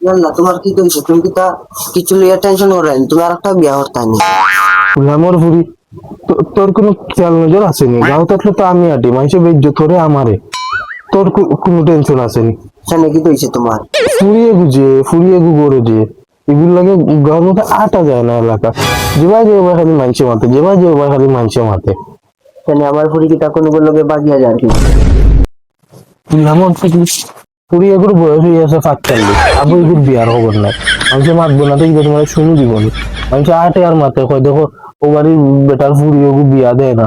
না তোমার কি কইছো? তুমি কি তা কিছু লিয়ে টেনশন করেন? তুমি আরেকটা বিয়া করতানি। আমার ফুরি তোর কোনো খেয়াল নজর আসেনি? গাঁও থাকলে তো আমি আটি মানুষের বেজ্জত করে আমারে। তোর কোনো টেনশন আসেনি? সেখানে কি কইছে তোমার? ফুরিয়ে গুগরে দিয়ে এগুলো লাগে গাঁর মধ্যে আটা যায় না এলাকা। যেভাবে যেভাবে খালি মানছে মাতে, যেভাবে যেভাবে খালি মানছে মাতে। সেখানে আমার ফুরি কি তা কোনো লোকে বাগিয়া যায় কি? আমার ফুরিয়ে গুলো বয়স হয়ে আছে 45, আবু এগুলো বিয়ার খবর নাই। মানুষের মাতবো না দেখবে তোমার শুনি জীবনে মানুষের আটে আর মাতে কয় দেখো ও বাড়ির বেটার ফুরিয়ে বিয়া দেয় না।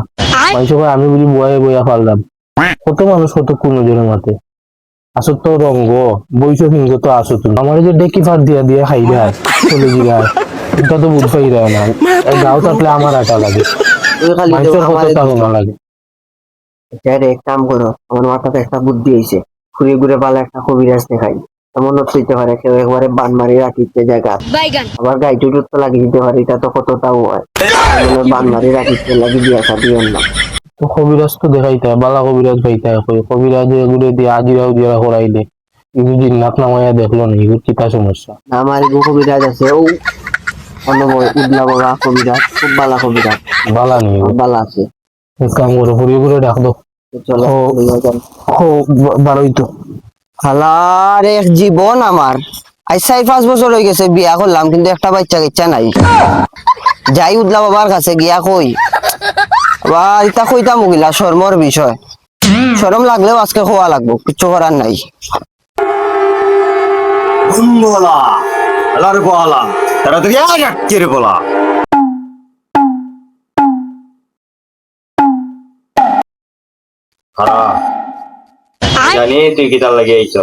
মানুষের কয় আমি বুঝি বয়ে বইয়া ফাললাম। কত মানুষ কত কোনো জনের মাতে আসো তো রঙ্গ বইস হিংস তো আসো তুমি আমার যে ডেকি ফাট দিয়া দিয়ে খাই দেয় চলে গিয়ে এটা তো বুঝ পাই দেয় না। গাও থাকলে আমার আটা লাগে, তুমি খালি মানুষের কত আমারে তাও না লাগে। এক কাম করো, আমার মাথাতে একটা বুদ্ধি হয়েছে। ঘুরে ঘুরে পালা একটা কবিরাজ দেখাই। এমন হইতে পারে কেউ একবারে বান মারি রাখিতে জায়গা, আবার গাই টুটুর তো লাগিয়ে দিতে পারে। এটা তো কতটাও হয়, বান মারি রাখিতে লাগি দিয়া দিও না। তো কবিরাজ তো দেখাইতে হয়, বালা কবিরাজ পাইতে হয়। কবিরাজ এগুলো দিয়ে আজিরা উজিরা করাইলে এগুলো জিন্নাত নামাইয়া দেখলো না এগুলো কিতা সমস্যা। আমার এগো কবিরাজ আছে, ও অন্নময় উদলা বাবা কবিরাজ, খুব বালা কবিরাজ, বালা নেই বালা আছে। এক কাম করো ফুরিয়ে ঘুরে ডাক দো। চলো বারোই তো খালার এক জীবন আমার। আজ 4-5 বছর হয়ে গেছে বিয়া করলাম, কিন্তু একটা বাচ্চা কাচ্চা নাই। যাই উদলা বাবার কাছে গিয়া কই, আবার ইতা কইতা মুগিলা শর্মর বিষয়। শরম লাগলেও আজকে খোয়া লাগবো, কিচ্ছু করার নাই। বলা আলার বলা তারা তো কে রে বলা জানি তুই কি তার লাগে আইছ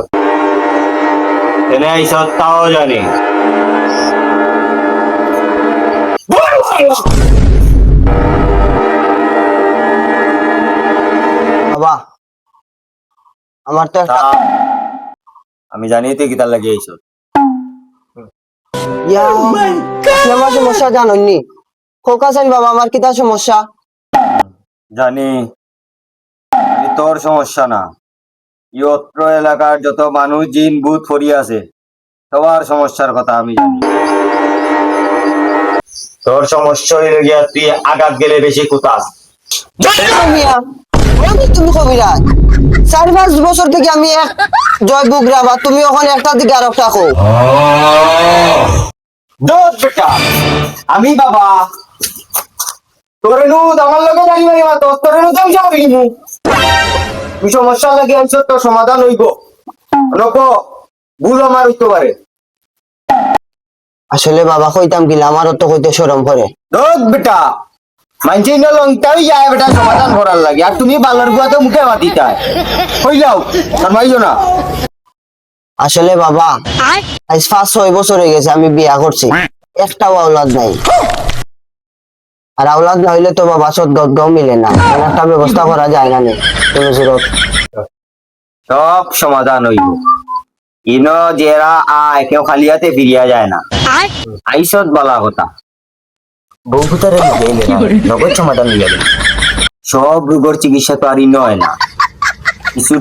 এনে আইছ তাও জানি বাবা আমার তো একটা আমি জানি তুই কি তার লাগে আইছ আমার সমস্যা জাননি। খোকাছেন বাবা, আমার কিতা সমস্যা? জানি তোর সমস্যা না, অত্র এলাকার যত মানুষ জিন ভূত ফরিয়ে আছে সবার সমস্যার কথা আমি জানি। তোর সমস্যা হয়ে গিয়া তুই আঘাত গেলে বেশি কুতাস। তুমি কবিরাজ 4-5 বছর থেকে আমি এক জয় বুগরা, বা তুমি ওখানে একটা দিকে আর একটা কো। বেটা আমি বাবা তোরে নু আমার লগে জানি মারি মা তোরে নু তো যাবি নু তুই সমস্যা লাগে আইছ তো সমাধান হইব রকো ভুল আমার হইতে পারে। আসলে বাবা কইতাম কিলা, আমারও তো কইতে শরম করে। বেটা মানছি না লংটাই যায় বেটা সমাধান করার লাগে, আর তুমি বালার গুয়া তো মুখে মাতি চায় হই যাও শর্মাইছো না। আসলে বাবা আজ 5-6 বছর হয়ে গেছে আমি বিয়া করছি, একটাও আওলাদ নাই। আর আওলাদ না হইলে তো বাবা সদ্গও মিলে না, একটা ব্যবস্থা করা যায় না। তুমি সব সমাধান হইব, ইন জেরা আয় কেউ খালি হাতে ফিরিয়া যায় না। আইসত বালা কথা বহুতারে নগদ সমাধান হইয়া গেল। সব রোগের চিকিৎসা তো আর ইন হয় না, কিছু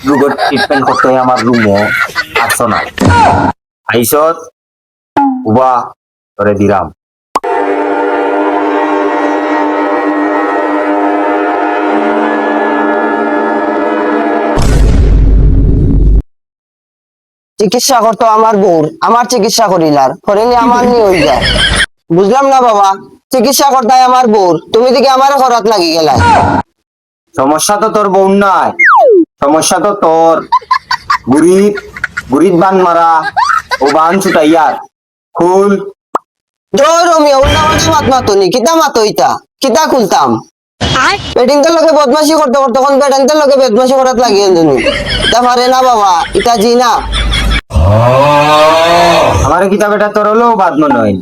রোগের ট্রিটমেন্ট করতে হয়। আমার রুমও আসছো না, আইসত উবা করে দিলাম। চিকিৎসা করতো আমার বউর, আমার চিকিৎসা করিলার করেনি আমার নিয়ে হয়ে যায়। বুঝলাম না বাবা, চিকিৎসা করতে আমার বউর, তুমি দিকে আমার খরাত লাগি গেলা। সমস্যা তো তোর বোন নাই, সমস্যা তো তোর গুরিত গুরিত বান মারা ও বান ছুটাইয়ার খুল। রমিয়া উল্টা পাল্টা মাত মাতনি, কিতা মাতো ইতা কিতা খুলতাম। বেডিংটার লগে বদমাশি করতে করতে তখন বেডিংটার লগে বদমাশি করাত লাগিয়ে তুমি। তা পারে না বাবা, ইতা জি না। আমার কিতা বেটা তোর হলেও বাদ মনে হয়।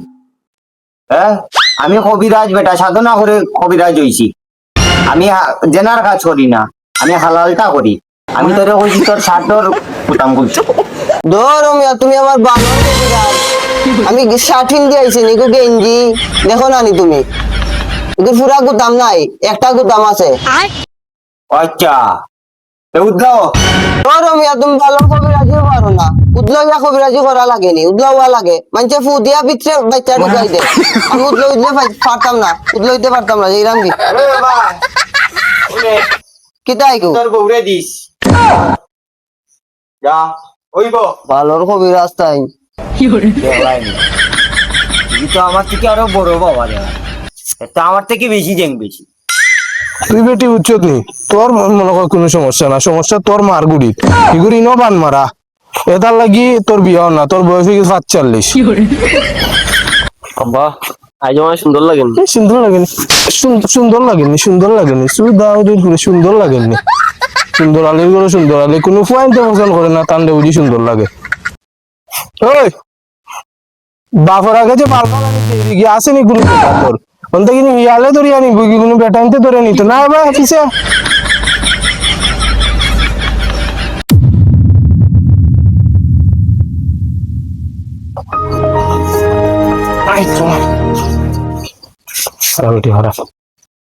হ্যাঁ আমি কবিরাজ বেটা, সাধনা করে কবিরাজ হইছি। আমি জেনার কাজ করি না, আমি হালালটা করি। আমি তোরে কইছি তোর শার্টর বুতাম খুলছি। রমিয়া তুমি আমার বাবার কবিরাজ, আমি শার্টিন দিয়ে আইছি নিকু গেঞ্জি দেখো না নি তুমি, কিন্তু পুরা গুতাম নাই, একটা গুতাম আছে। আচ্ছা উদ্দাও রমিয়া তুমি ভালো কবিরাজ কবিরাজি পারো না উদলাইয়া কবিরাজি করা লাগেনি উদলাওয়া লাগে মানে ফু দিয়া ভিতরে বাচ্চা ঢুকাই দে আমি উদলাইতে পারতাম না উদলাইতে পারতাম না এইরাম কি আরে বাবা ওরে কিতাই কো তোর বউরে দিস যা ওইব ভালোর কবিরাজ তাই দেখলাইনি তুই তো আমার থেকে আরো বড় বাবা রে এটা আমার থেকে বেশি জেং বেশি তুই বেটি উচ্চত নি তোর মনে কর কোনো সমস্যা না সমস্যা তোর মার গুড়ি এগুড়ি ন বান মারা এটার লাগি তোর বিয়ে না তোর বয়স হয়ে গেছে 45 আব্বা আজ আমার সুন্দর লাগে সুন্দর লাগেনি সুন্দর লাগেনি সুন্দর লাগেনি সুন্দর লাগেনি সুন্দর আলীর গুলো সুন্দর আলী কোনো পয়েন্ট পছন্দ করে না তান্ডে বুঝি সুন্দর লাগে ওই বাপর আগে যে বাল গিয়ে আসেনি কোনো তোর বলতে কিন্তু ইয়ালে ধরিয়া নি বুঝি কোনো বেটাইনতে ধরে নিত না এবার অফিসে আই তো হারা